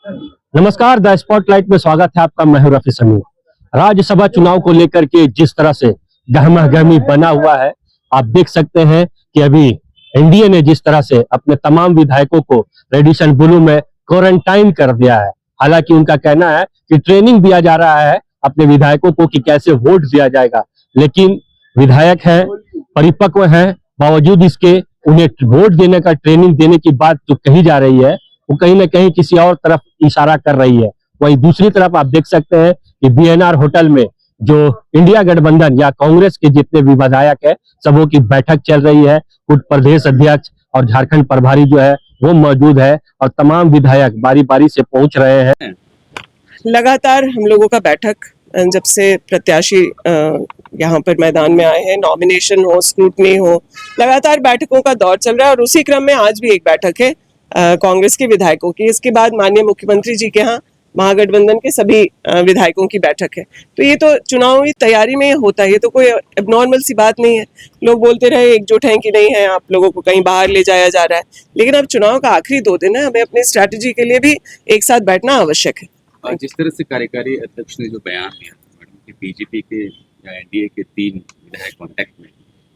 नमस्कार, the spotlight में स्वागत है आपका। मैं हूं रफी समीर। राज्यसभा चुनाव को लेकर के जिस तरह से गहमागहमी बना हुआ है, आप देख सकते हैं कि अभी एनडीए ने जिस तरह से अपने तमाम विधायकों को रेडिशन ब्लू में क्वारंटाइन कर दिया है। हालांकि उनका कहना है कि ट्रेनिंग दिया जा रहा है अपने विधायकों को कि कैसे वोट दिया जाएगा, लेकिन विधायक हैं, परिपक्व हैं, बावजूद इसके उन्हें वोट देने का ट्रेनिंग देने की बात जो कही जा रही है वो कहीं ना कहीं किसी और तरफ इशारा कर रही है। वहीं दूसरी तरफ आप देख सकते हैं कि बीएनआर होटल में जो इंडिया गठबंधन या कांग्रेस के जितने भी विधायक है सबों की बैठक चल रही है। कुछ प्रदेश अध्यक्ष और झारखंड प्रभारी जो है वो मौजूद है और तमाम विधायक बारी बारी से पहुंच रहे हैं। लगातार हम लोगों का बैठक जब से प्रत्याशी यहाँ पर मैदान में आए हैं, नॉमिनेशन हो, स्क्रूटनी हो, लगातार बैठकों का दौर चल रहा है और उसी क्रम में आज भी एक बैठक है कांग्रेस के विधायकों की। इसके बाद माननीय मुख्यमंत्री जी के यहाँ महागठबंधन के सभी विधायकों की बैठक है। तो ये तो चुनावी तैयारी में होता है, ये तो कोई एबनॉर्मल सी बात नहीं है। लोग बोलते रहे एकजुट हैं कि नहीं है, आप लोगों को कहीं बाहर ले जाया जा रहा है, लेकिन अब चुनाव का आखिरी 2 दिन है, हमें अपनी स्ट्रैटेजी के लिए भी एक साथ बैठना आवश्यक है। जिस तरह से कार्यकारी अध्यक्ष ने जो बयान दिया कि बीजेपी के या एनडीए के 3 विधायक कांटेक्ट में,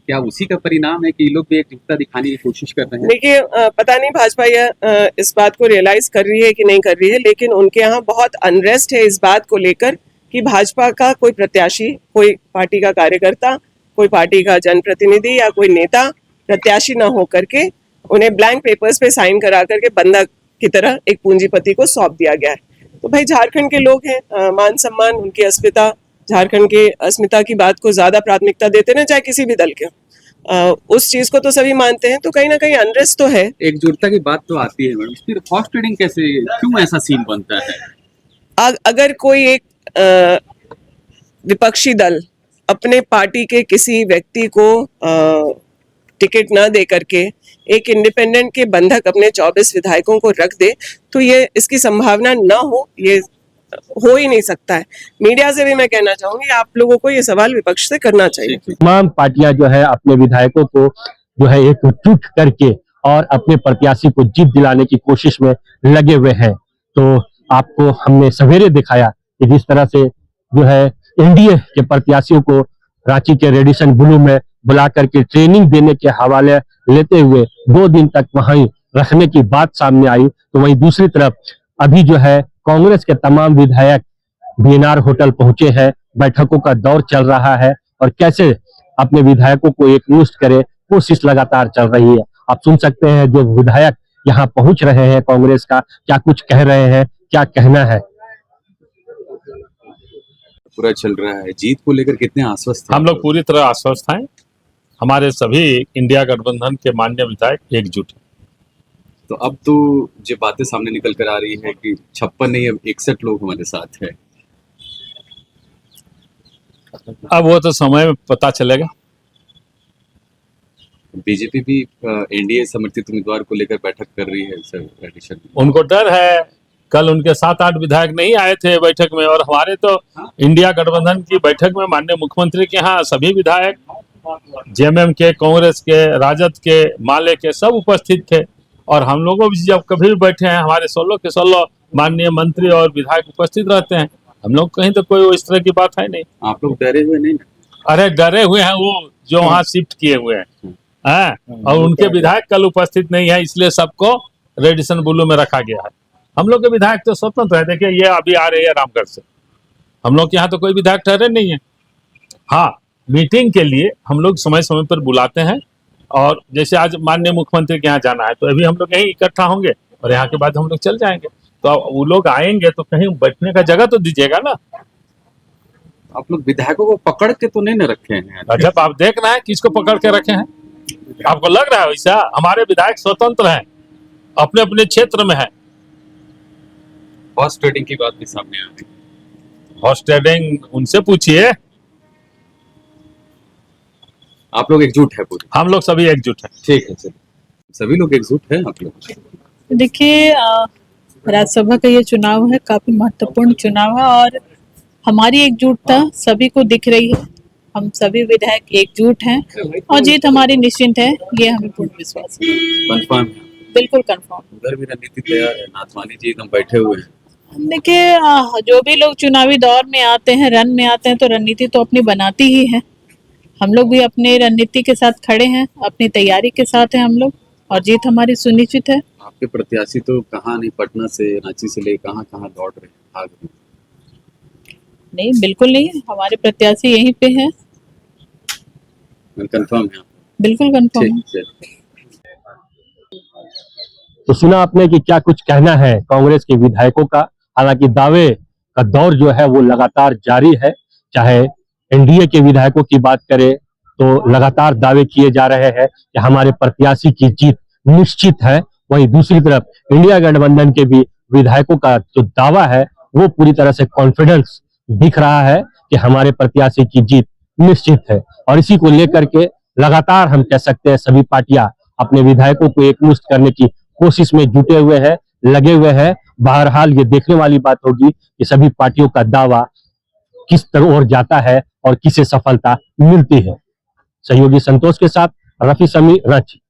क्या उसी का परिणाम है कि ये लोग भी एकजुटता दिखाने की कोशिश कर रहे हैं? देखिए, पता नहीं भाजपा यह इस बात को रियलाइज कर रही है कि नहीं कर रही है, लेकिन उनके यहाँ बहुत अनरेस्ट है इस बात को लेकर कि भाजपा का कोई प्रत्याशी, कोई पार्टी का कार्यकर्ता, कोई पार्टी का जनप्रतिनिधि या कोई नेता प्रत्याशी न हो करके उन्हें ब्लैंक पेपर्स पे साइन करा करके बंधक की तरह एक पूंजीपति को सौंप दिया गया है। तो भाई झारखंड के लोग हैं, मान सम्मान, उनकी अस्मिता, झारखंड के अस्मिता की बात को ज्यादा प्राथमिकता देते ना, चाहे किसी भी दल के, उस चीज को तो सभी मानते हैं। तो कहीं ना कहीं अनरेस्ट तो है। एकजुटता की बात तो आती है मैडम, फिर हॉर्स ट्रेडिंग कैसे, क्यों ऐसा सीन बनता है? अगर कोई एक विपक्षी दल अपने पार्टी के किसी व्यक्ति को टिकट न दे करके एक इंडिपेंडेंट के बंधक अपने 24 विधायकों को रख दे, तो ये इसकी संभावना न हो, ये हो ही नहीं सकता है। मीडिया से भी मैं कहना चाहूंगी, आप लोगों को ये सवाल विपक्ष से करना चाहिए। तमाम पार्टियां जो है अपने विधायकों को जो है एकजुट करके और अपने प्रत्याशी को जीत दिलाने की कोशिश में लगे हुए हैं। तो आपको हमने सवेरे दिखाया कि जिस तरह से जो है एनडीए के प्रत्याशियों को रांची के रेडिशन ब्लू में बुला करके ट्रेनिंग देने के हवाले लेते हुए 2 दिन तक वहीं रखने की बात सामने आई, तो वहीं दूसरी तरफ अभी जो है कांग्रेस के तमाम विधायक बीएनआर होटल पहुंचे हैं। बैठकों का दौर चल रहा है और कैसे अपने विधायकों को एकमुश्त करे, कोशिश लगातार चल रही है। आप सुन सकते हैं जो विधायक यहाँ पहुंच रहे हैं कांग्रेस का, क्या कुछ कह रहे हैं, क्या कहना है। पूरा चल रहा है, जीत को लेकर कितने आश्वस्त हैं? हम लोग पूरी तरह आश्वस्त हैं। हमारे सभी इंडिया गठबंधन के माननीय विधायक एकजुट हैं। तो अब तो जो बातें सामने निकल कर आ रही है कि 56 नहीं, अब 61 लोग हमारे साथ है। अब वो तो समय में पता चलेगा। बीजेपी भी एनडीए समर्थित उम्मीदवार को लेकर बैठक कर रही है सर, एडिशन में। उनको डर है, कल उनके 7-8 विधायक नहीं आए थे बैठक में, और हमारे तो इंडिया गठबंधन की बैठक में माननीय मुख्यमंत्री के यहाँ सभी विधायक जेएमएम के, कांग्रेस के, राजद के, माले के सब उपस्थित थे। और हम लोगों भी जब कभी भी बैठे हैं, हमारे 16 के 16 माननीय मंत्री और विधायक उपस्थित रहते हैं। हम लोग कहीं तो कोई इस तरह की बात है नहीं। आप लोग डरे हुए नहीं? अरे डरे हुए हैं वो जो वहाँ शिफ्ट किए हुए हैं, और उनके विधायक कल उपस्थित नहीं है, इसलिए सबको रेडिशन ब्लू में रखा गया है। हम लोग के विधायक तो स्वतंत्र है। देखिए, ये अभी आ रहे हैं रामगढ़ से, हम लोग के यहाँ तो कोई विधायक ठहरे नहीं है। हाँ, मीटिंग के लिए हम लोग समय समय पर बुलाते हैं, और जैसे आज माननीय मुख्यमंत्री के यहाँ जाना है तो अभी हम लोग यहीं इकट्ठा होंगे और यहाँ के बाद हम लोग चल जाएंगे। तो वो लोग आएंगे तो कहीं बैठने का जगह तो दीजिएगा ना। आप लोग विधायकों को पकड़ के तो नहीं न रखे हैं? जब आप देख रहे हैं किसको पकड़ के रखे हैं, आपको लग रहा है वैसा? हमारे विधायक स्वतंत्र हैं, अपने अपने क्षेत्र में है। हॉर्स ट्रेडिंग की बात भी सामने आ रही। हॉर्स ट्रेडिंग उनसे पूछिए। आप लोग एकजुट है पूरे? हम लोग सभी एकजुट हैं। ठीक है, चलिए, सभी लोग एकजुट हैं आप लोग। देखिए, राज्यसभा का ये चुनाव है, काफी महत्वपूर्ण चुनाव है और हमारी एकजुटता सभी को दिख रही है। हम सभी विधायक एकजुट हैं और जीत हमारी निश्चित है, ये हमें पूर्ण विश्वास है। कंफर्म? बिल्कुल कंफर्म। उधर भी रणनीति तैयार है, नाथवानी जी एकदम बैठे हुए हैं। देखिए जो भी लोग चुनावी दौर में आते हैं, रन में आते हैं, तो रणनीति तो अपनी बनाती ही है। हम लोग भी अपनी रणनीति के साथ खड़े हैं, अपनी तैयारी के साथ हैं हम लोग, और जीत हमारी सुनिश्चित है। आपके प्रत्याशी तो कहाँ नहीं, पटना से रांची से ले कहाँ कहाँ दौड़ रहे हैं, भाग रहे हैं। नहीं, बिल्कुल नहीं, हमारे प्रत्याशी यहीं पे हैं, कंफर्म है आप? बिल्कुल कंफर्म है। ठीक ठीक। तो सुना आपने कि क्या कुछ कहना है कांग्रेस के विधायकों का। हालांकि दावे का दौर जो है वो लगातार जारी है। चाहे एनडीए के विधायकों की बात करें तो लगातार दावे किए जा रहे हैं कि हमारे प्रत्याशी की जीत निश्चित है। वहीं दूसरी तरफ इंडिया गठबंधन के भी विधायकों का जो दावा है वो पूरी तरह से कॉन्फिडेंस दिख रहा है कि हमारे प्रत्याशी की जीत निश्चित है। और इसी को लेकर के लगातार हम कह सकते हैं सभी पार्टियां अपने विधायकों को एकमुश्त करने की कोशिश में जुटे हुए हैं, लगे हुए हैं। बहरहाल ये देखने वाली बात होगी कि सभी पार्टियों का दावा किस तरह और जाता है और किसे सफलता मिलती है। सहयोगी संतोष के साथ रफी समी, रांची।